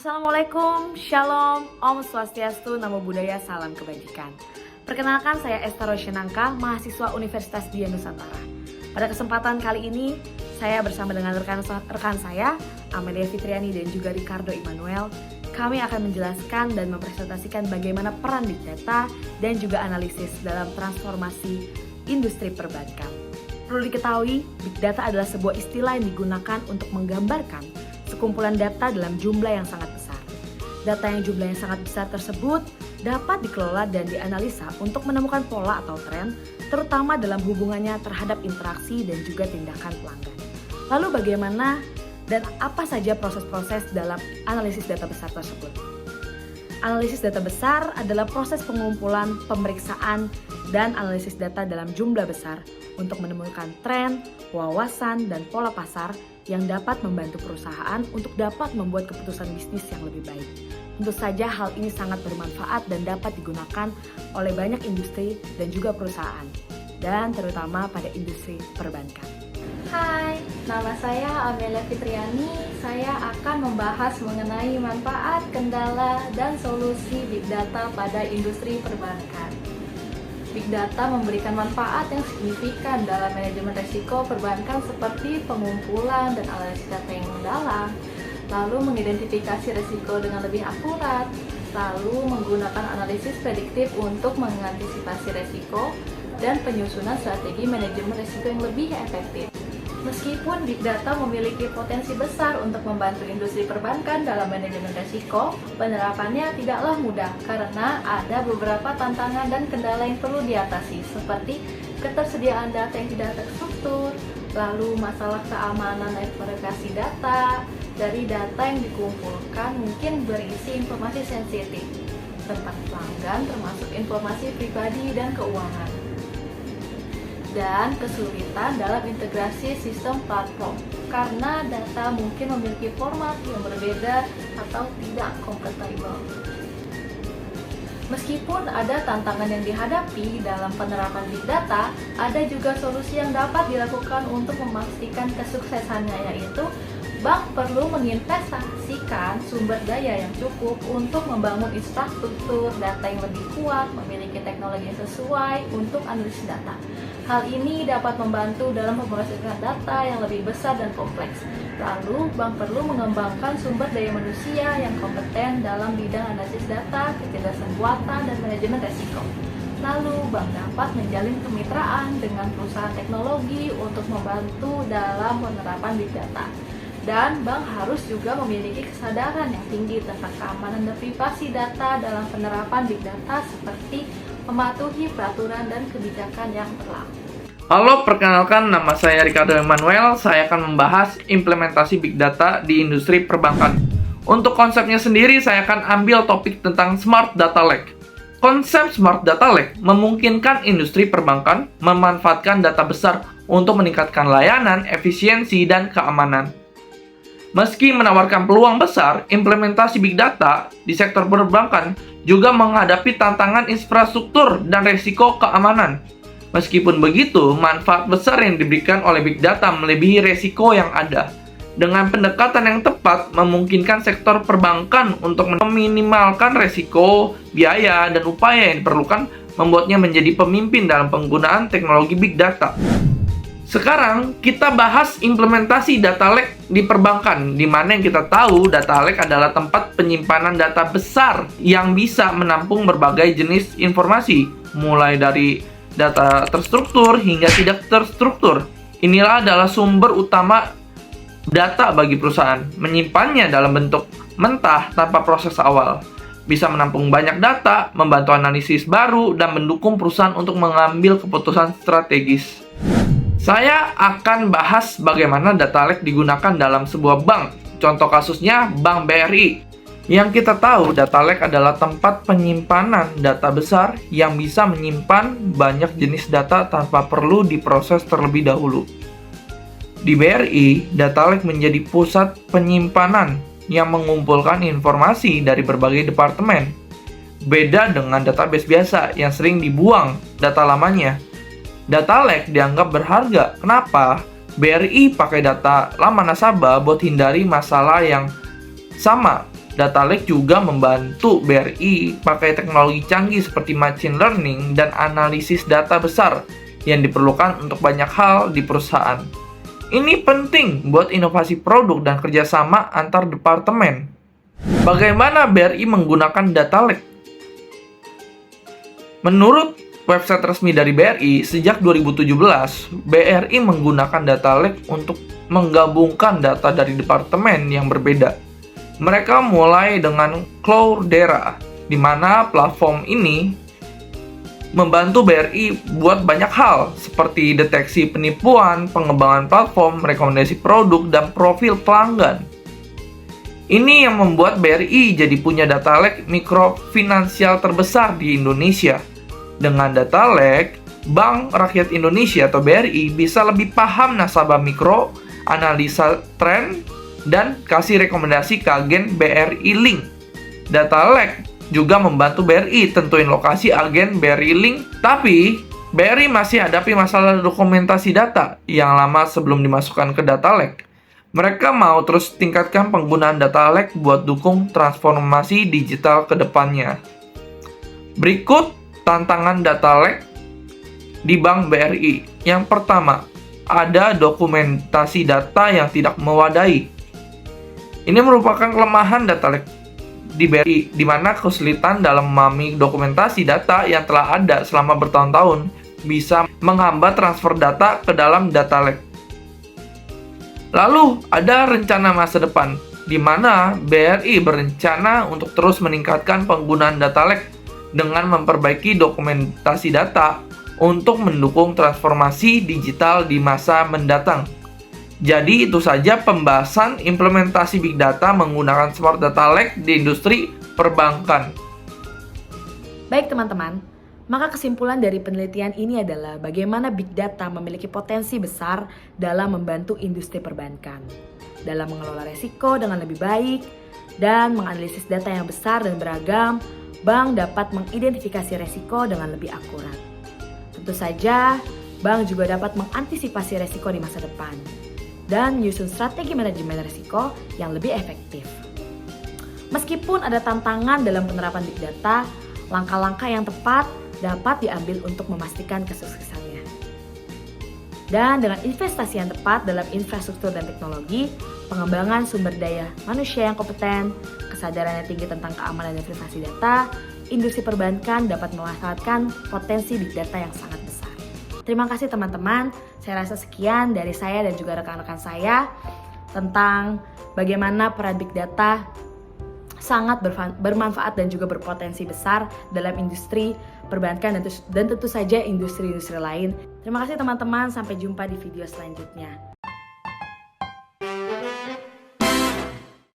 Assalamualaikum, Shalom, Om Swastiastu, Namo Buddhaya, Salam Kebajikan. Perkenalkan, saya Esta Rosyanangka, mahasiswa Universitas Dian Nusantara. Pada kesempatan kali ini, saya bersama dengan rekan saya, Amelia Fitriani dan juga Ricardo Immanuel, kami akan menjelaskan dan mempresentasikan bagaimana peran Big Data dan juga analisis dalam transformasi industri perbankan. Perlu diketahui, Big Data adalah sebuah istilah yang digunakan untuk menggambarkan sekumpulan data dalam jumlah yang sangat besar. Data yang jumlahnya sangat besar tersebut dapat dikelola dan dianalisa untuk menemukan pola atau tren, terutama dalam hubungannya terhadap interaksi dan juga tindakan pelanggan. Lalu bagaimana dan apa saja proses-proses dalam analisis data besar tersebut? Analisis data besar adalah proses pengumpulan, pemeriksaan, dan analisis data dalam jumlah besar untuk menemukan tren, wawasan, dan pola pasar yang dapat membantu perusahaan untuk dapat membuat keputusan bisnis yang lebih baik. Tentu saja hal ini sangat bermanfaat dan dapat digunakan oleh banyak industri dan juga perusahaan, dan terutama pada industri perbankan. Hai, nama saya Amelia Fitriani. Saya akan membahas mengenai manfaat, kendala, dan solusi Big Data pada industri perbankan. Big Data memberikan manfaat yang signifikan dalam manajemen risiko perbankan seperti pengumpulan dan analisis data yang mendalam, lalu mengidentifikasi risiko dengan lebih akurat, lalu menggunakan analisis prediktif untuk mengantisipasi risiko, dan penyusunan strategi manajemen risiko yang lebih efektif. Meskipun Big Data memiliki potensi besar untuk membantu industri perbankan dalam manajemen risiko, penerapannya tidaklah mudah karena ada beberapa tantangan dan kendala yang perlu diatasi, seperti ketersediaan data yang tidak terstruktur, lalu masalah keamanan dan verifikasi data. Dari data yang dikumpulkan mungkin berisi informasi sensitif tentang pelanggan, termasuk informasi pribadi dan keuangan, dan kesulitan dalam integrasi sistem platform karena data mungkin memiliki format yang berbeda atau tidak kompatibel. Meskipun ada tantangan yang dihadapi dalam penerapan Big Data, ada juga solusi yang dapat dilakukan untuk memastikan kesuksesannya, yaitu bank perlu menginvestasikan sumber daya yang cukup untuk membangun infrastruktur data yang lebih kuat, memiliki teknologi yang sesuai untuk analisis data. Hal ini dapat membantu dalam memproseskan data yang lebih besar dan kompleks. Lalu, bank perlu mengembangkan sumber daya manusia yang kompeten dalam bidang analisis data, kecerdasan buatan, dan manajemen risiko. Lalu, bank dapat menjalin kemitraan dengan perusahaan teknologi untuk membantu dalam penerapan Big Data. Dan bank harus juga memiliki kesadaran yang tinggi tentang keamanan dan privasi data dalam penerapan Big Data seperti mematuhi peraturan dan kebijakan yang berlaku. Halo, perkenalkan, nama saya Ricardo Immanuel. Saya akan membahas implementasi Big Data di industri perbankan. Untuk konsepnya sendiri, saya akan ambil topik tentang Smart Data Lake. Konsep Smart Data Lake memungkinkan industri perbankan memanfaatkan data besar untuk meningkatkan layanan, efisiensi, dan keamanan. Meski menawarkan peluang besar, implementasi Big Data di sektor perbankan juga menghadapi tantangan infrastruktur dan risiko keamanan. Meskipun begitu, manfaat besar yang diberikan oleh Big Data melebihi risiko yang ada. Dengan pendekatan yang tepat, memungkinkan sektor perbankan untuk meminimalkan risiko, biaya, dan upaya yang diperlukan membuatnya menjadi pemimpin dalam penggunaan teknologi Big Data. Sekarang kita bahas implementasi data lake di perbankan, di mana yang kita tahu data lake adalah tempat penyimpanan data besar yang bisa menampung berbagai jenis informasi, mulai dari data terstruktur hingga tidak terstruktur. Inilah adalah sumber utama data bagi perusahaan. Menyimpannya dalam bentuk mentah tanpa proses awal bisa menampung banyak data, membantu analisis baru, dan mendukung perusahaan untuk mengambil keputusan strategis. Saya akan bahas bagaimana data lake digunakan dalam sebuah bank. Contoh kasusnya Bank BRI. Yang kita tahu, data lake adalah tempat penyimpanan data besar yang bisa menyimpan banyak jenis data tanpa perlu diproses terlebih dahulu. Di BRI, data lake menjadi pusat penyimpanan yang mengumpulkan informasi dari berbagai departemen. Beda dengan database biasa yang sering dibuang data lamanya. Data lake dianggap berharga. Kenapa? BRI pakai data lama nasabah buat hindari masalah yang sama Data Lake juga membantu BRI pakai teknologi canggih seperti machine learning dan analisis data besar yang diperlukan untuk banyak hal di perusahaan. Ini penting buat inovasi produk dan kerjasama antar departemen. Bagaimana BRI menggunakan data lake? Menurut website resmi dari BRI, sejak 2017, BRI menggunakan data lake untuk menggabungkan data dari departemen yang berbeda. Mereka mulai dengan Cloudera, di mana platform ini membantu BRI buat banyak hal, seperti deteksi penipuan, pengembangan platform, rekomendasi produk, dan profil pelanggan. Ini yang membuat BRI jadi punya data lake mikrofinansial terbesar di Indonesia. Dengan data lake, Bank Rakyat Indonesia atau BRI bisa lebih paham nasabah mikro, analisa tren, dan kasih rekomendasi ke agen BRI Link. Data lake juga membantu BRI tentuin lokasi agen BRI Link, tapi BRI masih hadapi masalah dokumentasi data yang lama sebelum dimasukkan ke data lake. Mereka mau terus tingkatkan penggunaan data lake buat dukung transformasi digital ke depannya. Berikut tantangan data lake di Bank BRI. Yang pertama, ada dokumentasi data yang tidak mewadai. Ini merupakan kelemahan data lake di BRI, di mana kesulitan dalam memahami dokumentasi data yang telah ada selama bertahun-tahun bisa menghambat transfer data ke dalam data lake. Lalu, ada rencana masa depan, di mana BRI berencana untuk terus meningkatkan penggunaan data lake dengan memperbaiki dokumentasi data untuk mendukung transformasi digital di masa mendatang. Jadi itu saja pembahasan implementasi Big Data menggunakan Smart Data Lake di industri perbankan. Baik teman-teman, maka kesimpulan dari penelitian ini adalah bagaimana Big Data memiliki potensi besar dalam membantu industri perbankan, dalam mengelola resiko dengan lebih baik, dan menganalisis data yang besar dan beragam. Bank dapat mengidentifikasi resiko dengan lebih akurat. Tentu saja, bank juga dapat mengantisipasi resiko di masa depan dan menyusun strategi manajemen risiko yang lebih efektif. Meskipun ada tantangan dalam penerapan Big Data, langkah-langkah yang tepat dapat diambil untuk memastikan kesuksesannya. Dan dengan investasi yang tepat dalam infrastruktur dan teknologi, pengembangan sumber daya manusia yang kompeten, kesadaran yang tinggi tentang keamanan dan privasi data, industri perbankan dapat memanfaatkan potensi Big Data yang sangat besar. Terima kasih teman-teman, saya rasa sekian dari saya dan juga rekan-rekan saya tentang bagaimana peran Big Data sangat bermanfaat dan juga berpotensi besar dalam industri perbankan dan tentu saja industri-industri lain. Terima kasih teman-teman, sampai jumpa di video selanjutnya.